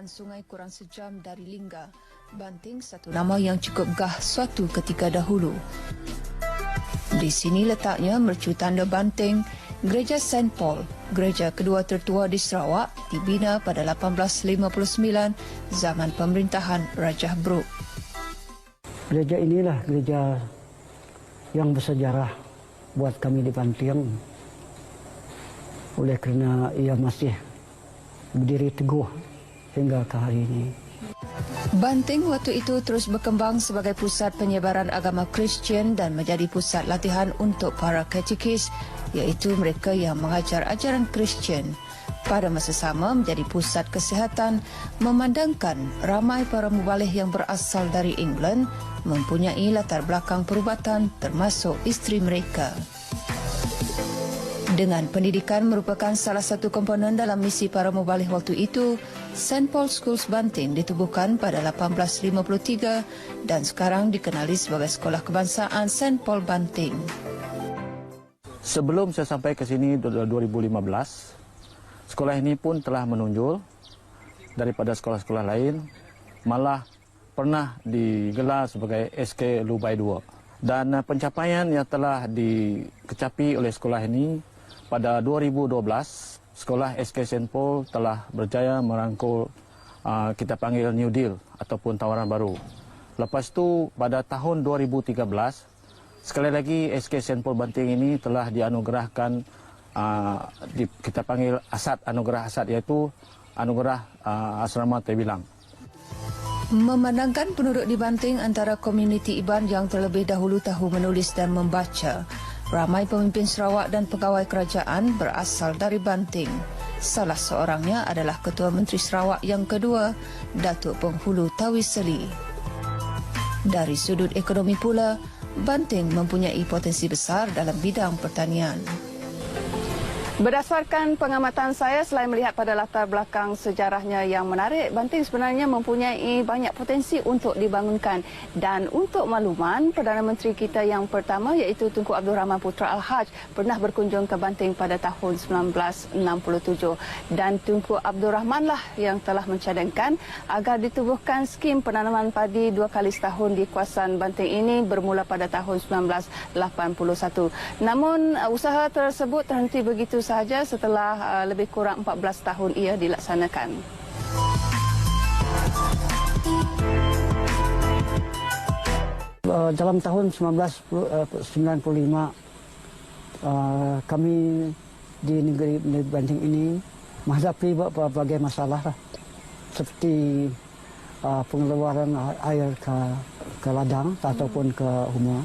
tepian sungai kurang sejam dari Lingga, Banting satu nama yang cukup gah suatu ketika dahulu. Di sini letaknya mercu tanda Banting, Gereja St. Paul, gereja kedua tertua di Sarawak, dibina pada 1859 zaman pemerintahan Rajah Brooke. Gereja inilah gereja yang bersejarah buat kami di Banting. Oleh kerana ia masih berdiri teguh hingga ke hari ini. Banting waktu itu terus berkembang sebagai pusat penyebaran agama Kristian dan menjadi pusat latihan untuk para katekis, iaitu mereka yang mengajar ajaran Kristian. Pada masa sama menjadi pusat kesihatan, memandangkan ramai para mubalih yang berasal dari England mempunyai latar belakang perubatan termasuk isteri mereka. Dengan pendidikan merupakan salah satu komponen dalam misi para mubalih waktu itu, St. Paul Schools Banting ditubuhkan pada 1853 dan sekarang dikenali sebagai Sekolah Kebangsaan St. Paul Banting. Sebelum saya sampai ke sini 2015, sekolah ini pun telah menonjol daripada sekolah-sekolah lain, malah pernah digelar sebagai SK Lubai II. Dan pencapaian yang telah dikecapi oleh sekolah ini, pada 2012, sekolah SK St. Paul telah berjaya merangkul kita panggil New Deal ataupun tawaran baru. Lepas itu pada tahun 2013, sekali lagi SK St. Paul Banting ini telah dianugerahkan kita panggil anugerah Asad, iaitu anugerah asrama terbilang. Memandangkan penduduk di Banting antara komuniti Iban yang terlebih dahulu tahu menulis dan membaca, ramai pemimpin Sarawak dan pegawai kerajaan berasal dari Banting. Salah seorangnya adalah Ketua Menteri Sarawak yang kedua, Datuk Penghulu Tawi Seli. Dari sudut ekonomi pula, Banting mempunyai potensi besar dalam bidang pertanian. Berdasarkan pengamatan saya, selain melihat pada latar belakang sejarahnya yang menarik, Banting sebenarnya mempunyai banyak potensi untuk dibangunkan. Dan untuk makluman, Perdana Menteri kita yang pertama iaitu Tunku Abdul Rahman Putra Al-Haj pernah berkunjung ke Banting pada tahun 1967. Dan Tunku Abdul Rahman lah yang telah mencadangkan agar ditubuhkan skim penanaman padi 2 kali setahun di kawasan Banting ini bermula pada tahun 1981. Namun usaha tersebut terhenti begitu sahaja setelah lebih kurang 14 tahun ia dilaksanakan. Dalam tahun 1995, kami di negeri Banting ini menghadapi berbagai masalah seperti pengeluaran air ke ladang ataupun ke rumah.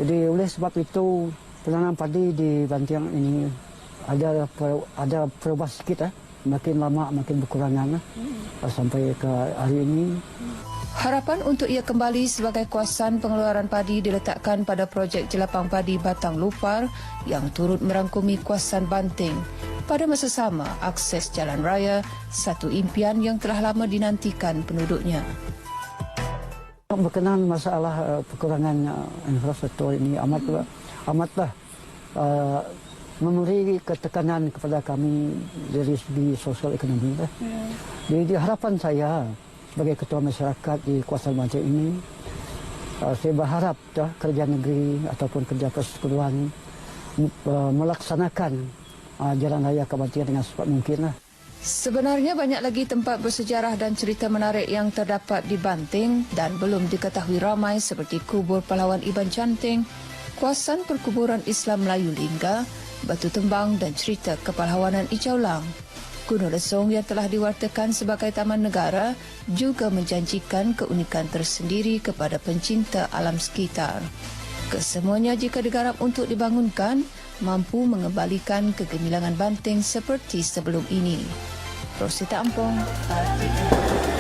Jadi oleh sebab itu penanaman padi di Banting ini ada perubahan sedikit, makin lama makin berkurangan sampai ke hari ini. Harapan untuk ia kembali sebagai kawasan pengeluaran padi diletakkan pada projek Jelapang Padi Batang Lupar yang turut merangkumi kawasan Banting. Pada masa sama, akses jalan raya, satu impian yang telah lama dinantikan penduduknya. Berkenaan masalah kekurangan infrastruktur ini amatlah memberi ketekanan kepada kami dari segi sosial ekonomi. Jadi harapan saya sebagai ketua masyarakat di kawasan Banting ini, saya berharap kerajaan negeri ataupun kerja persekutuan melaksanakan jalan raya ke Banting dengan secepat mungkin. Sebenarnya banyak lagi tempat bersejarah dan cerita menarik yang terdapat di Banting dan belum diketahui ramai seperti kubur pahlawan Iban Canting, kawasan perkuburan Islam Melayu Lingga, Batu Tembang dan cerita kepahlawanan Ijau Lang. Gunung Lesong yang telah diwartakan sebagai taman negara juga menjanjikan keunikan tersendiri kepada pencinta alam sekitar. Kesemuanya jika digarap untuk dibangunkan, mampu mengembalikan kegemilangan Banting seperti sebelum ini. Rosita Ampong, RTM.